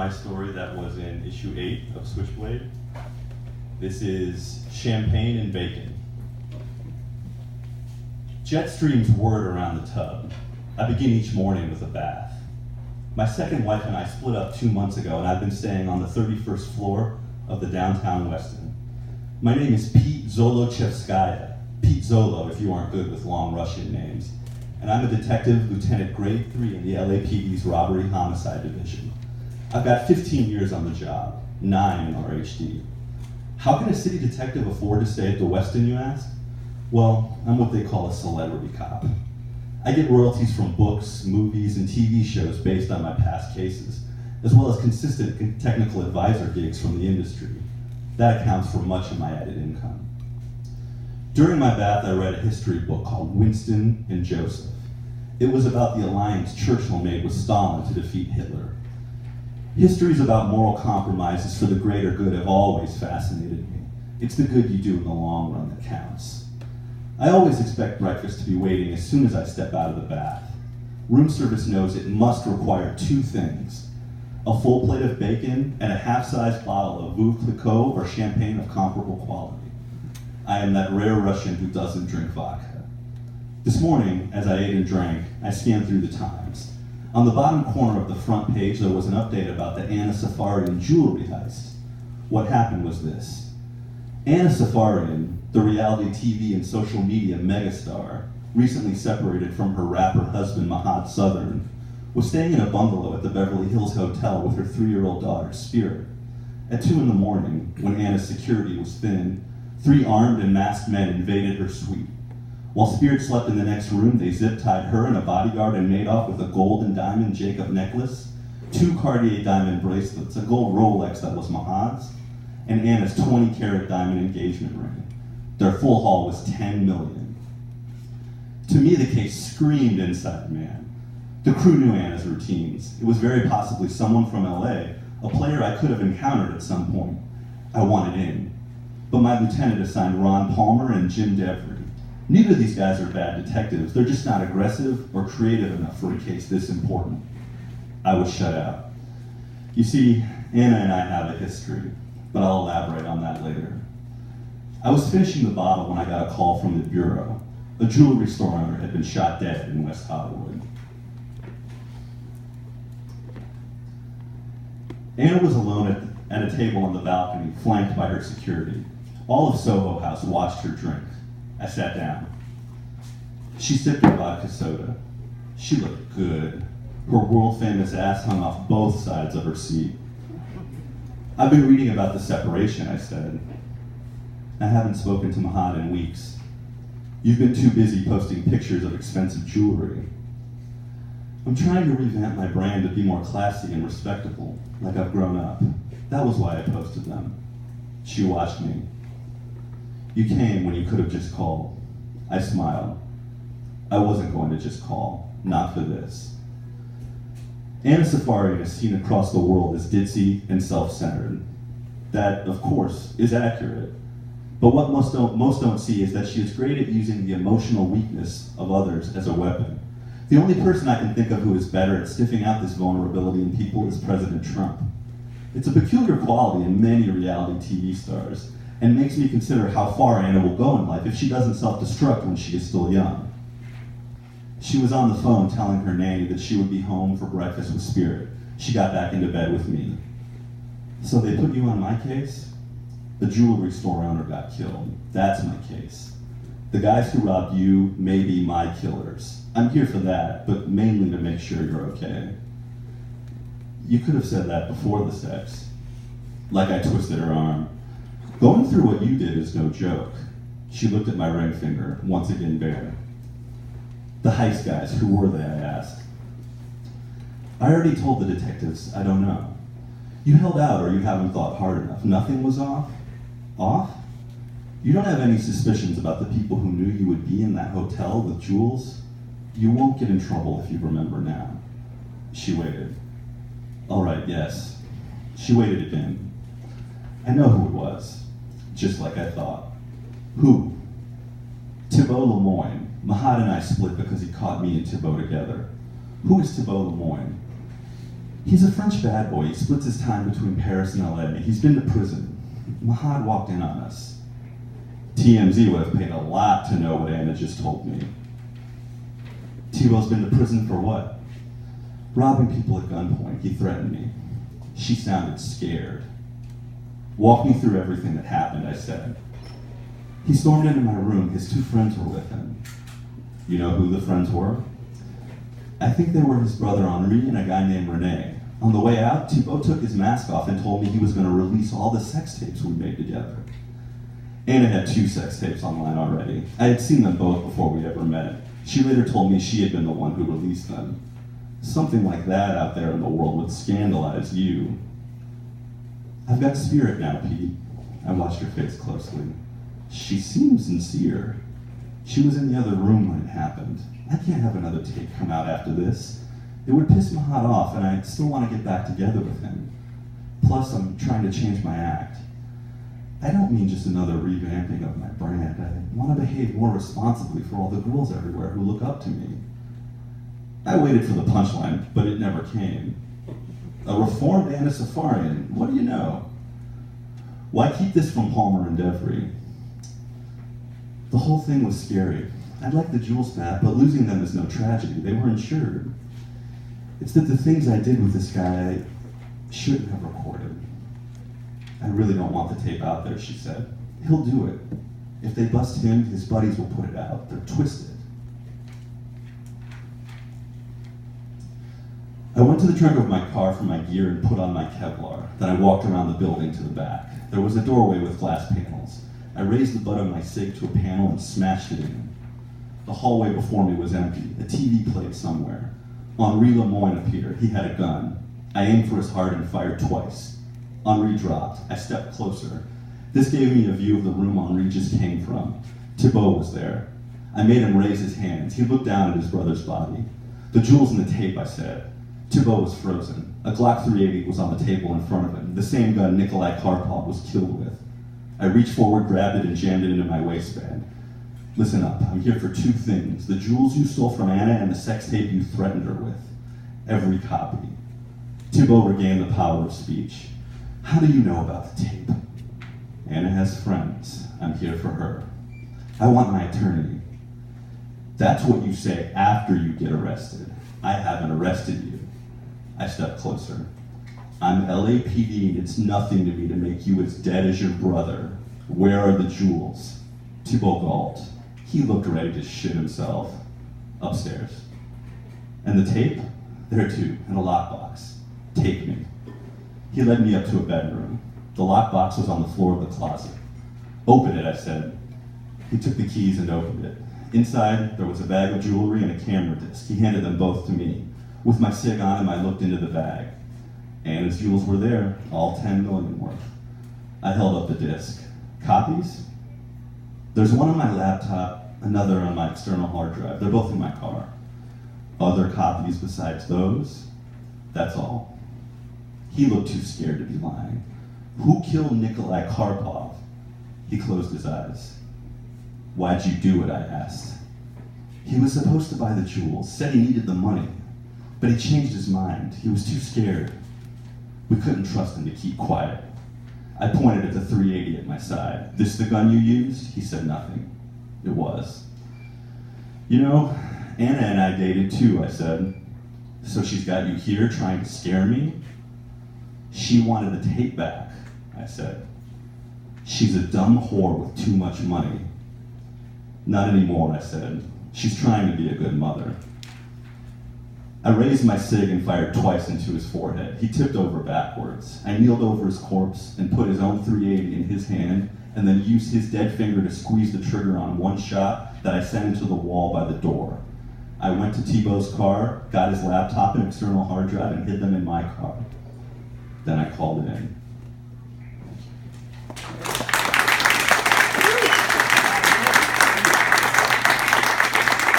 my story that was in issue 8 of Switchblade. This is Champagne and Bacon. Jet streams whirred around the tub. I begin each morning with a bath. My second wife and I split up 2 months ago, and I've been staying on the 31st floor of the downtown Westin. My name is Pete Zolochevskaya, Pete Zolo if you aren't good with long Russian names. And I'm a detective, lieutenant grade 3 in the LAPD's robbery homicide division. I've got 15 years on the job, 9 in RHD. How can a city detective afford to stay at the Westin, you ask? Well, I'm what they call a celebrity cop. I get royalties from books, movies, and TV shows based on my past cases, as well as consistent technical advisor gigs from the industry. That accounts for much of my added income. During my bath, I read a history book called Winston and Joseph. It was about the alliance Churchill made with Stalin to defeat Hitler. Histories about moral compromises for the greater good have always fascinated me. It's the good you do in the long run that counts. I always expect breakfast to be waiting as soon as I step out of the bath. Room service knows it must require 2 things: a full plate of bacon and a half-sized bottle of Veuve Clicquot or champagne of comparable quality. I am that rare Russian who doesn't drink vodka. This morning, as I ate and drank, I scanned through the Times. On the bottom corner of the front page, there was an update about the Anna Safarian jewelry heist. What happened was this. Anna Safarian, the reality TV and social media megastar, recently separated from her rapper husband Mahad Southern, was staying in a bungalow at the Beverly Hills Hotel with her 3-year-old daughter, Spirit. At 2 in the morning, when Anna's security was thin, 3 armed and masked men invaded her suite. While Spirit slept in the next room, they zip-tied her and a bodyguard and made off with a gold and diamond Jacob necklace, 2 Cartier diamond bracelets, a gold Rolex that was Mahad's, and Anna's 20-carat diamond engagement ring. Their full haul was $10 million. To me, the case screamed inside man. The crew knew Anna's routines. It was very possibly someone from LA, a player I could have encountered at some point. I wanted in. But my lieutenant assigned Ron Palmer and Jim Devery. Neither of these guys are bad detectives. They're just not aggressive or creative enough for a case this important. I was shut out. You see, Anna and I have a history, but I'll elaborate on that later. I was finishing the bottle when I got a call from the bureau. A jewelry store owner had been shot dead in West Hollywood. Anna was alone at a table on the balcony, flanked by her security. All of Soho House watched her drink. I sat down. She sipped her vodka soda. She looked good. Her world-famous ass hung off both sides of her seat. I've been reading about the separation, I said. I haven't spoken to Mahad in weeks. You've been too busy posting pictures of expensive jewelry. I'm trying to revamp my brand to be more classy and respectable, like I've grown up. That was why I posted them. She watched me. You came when you could have just called. I smiled. I wasn't going to just call, not for this. Anna Safarian is seen across the world as ditzy and self-centered. That, of course, is accurate. But what most don't see is that she is great at using the emotional weakness of others as a weapon. The only person I can think of who is better at sniffing out this vulnerability in people is President Trump. It's a peculiar quality in many reality TV stars, and makes me consider how far Anna will go in life if she doesn't self-destruct when she is still young. She was on the phone telling her nanny that she would be home for breakfast with Spirit. She got back into bed with me. So they put you on my case? The jewelry store owner got killed. That's my case. The guys who robbed you may be my killers. I'm here for that, but mainly to make sure you're okay. You could have said that before the sex. Like I twisted her arm. Going through what you did is no joke. She looked at my ring finger, once again bare. The heist guys, who were they, I asked. I already told the detectives, I don't know. You held out or you haven't thought hard enough. Nothing was off? Off? You don't have any suspicions about the people who knew you would be in that hotel with jewels? You won't get in trouble if you remember now. She waited. All right, yes. She waited again. I know who it was. Just like I thought. Who? Thibault Lemoyne. Mahad and I split because he caught me and Thibault together. Who is Thibault Lemoyne? He's a French bad boy. He splits his time between Paris and LA. He's been to prison. Mahad walked in on us. TMZ would have paid a lot to know what Anna just told me. Thibault's been to prison for what? Robbing people at gunpoint. He threatened me. She sounded scared. Walk me through everything that happened, I said. He stormed into my room. His two friends were with him. You know who the friends were? I think they were his brother Henri and a guy named Rene. On the way out, Thibault took his mask off and told me he was going to release all the sex tapes we made together. Anna had 2 sex tapes online already. I had seen them both before we ever met. She later told me she had been the one who released them. Something like that out there in the world would scandalize you. I've got spirit now, Pete. I watched her face closely. She seemed sincere. She was in the other room when it happened. I can't have another tape come out after this. It would piss Mahad off, and I still want to get back together with him. Plus, I'm trying to change my act. I don't mean just another revamping of my brand. I want to behave more responsibly for all the girls everywhere who look up to me. I waited for the punchline, but it never came. A reformed Anna Safarian, what do you know? Why keep this from Palmer and Devry? The whole thing was scary. I'd like the jewels back, but losing them is no tragedy. They were insured. It's that the things I did with this guy I shouldn't have recorded. I really don't want the tape out there, she said. He'll do it. If they bust him, his buddies will put it out. They're twisted. I went to the trunk of my car for my gear and put on my Kevlar. Then I walked around the building to the back. There was a doorway with glass panels. I raised the butt of my SIG to a panel and smashed it in. The hallway before me was empty. A TV played somewhere. Henri Lemoyne appeared. He had a gun. I aimed for his heart and fired twice. Henri dropped. I stepped closer. This gave me a view of the room Henri just came from. Thibault was there. I made him raise his hands. He looked down at his brother's body. The jewels in the tape, I said. Thibault was frozen. A Glock 380 was on the table in front of him, the same gun Nikolai Karpov was killed with. I reached forward, grabbed it, and jammed it into my waistband. Listen up, I'm here for 2 things. The jewels you stole from Anna and the sex tape you threatened her with. Every copy. Thibault regained the power of speech. How do you know about the tape? Anna has friends. I'm here for her. I want my attorney. That's what you say after you get arrested. I haven't arrested you. I stepped closer. I'm LAPD and it's nothing to me to make you as dead as your brother. Where are the jewels? Thibault gulped. He looked ready to shit himself. Upstairs. And the tape? There too, in a lockbox. Take me. He led me up to a bedroom. The lockbox was on the floor of the closet. Open it, I said. He took the keys and opened it. Inside, there was a bag of jewelry and a camera disc. He handed them both to me. With my SIG on him, I looked into the bag. Anna's jewels were there, all 10 million worth. I held up the disc. Copies? There's one on my laptop, another on my external hard drive. They're both in my car. Other copies besides those? That's all. He looked too scared to be lying. Who killed Nikolai Karpov? He closed his eyes. Why'd you do it, I asked. He was supposed to buy the jewels, said he needed the money, but he changed his mind. He was too scared. We couldn't trust him to keep quiet. I pointed at the 380 at my side. This the gun you used? He said nothing. It was. You know, Anna and I dated too, I said. So she's got you here trying to scare me? She wanted the tape back, I said. She's a dumb whore with too much money. Not anymore, I said. She's trying to be a good mother. I raised my SIG and fired twice into his forehead. He tipped over backwards. I kneeled over his corpse and put his own 380 in his hand and then used his dead finger to squeeze the trigger on one shot that I sent into the wall by the door. I went to Thibault's car, got his laptop and external hard drive and hid them in my car. Then I called it in.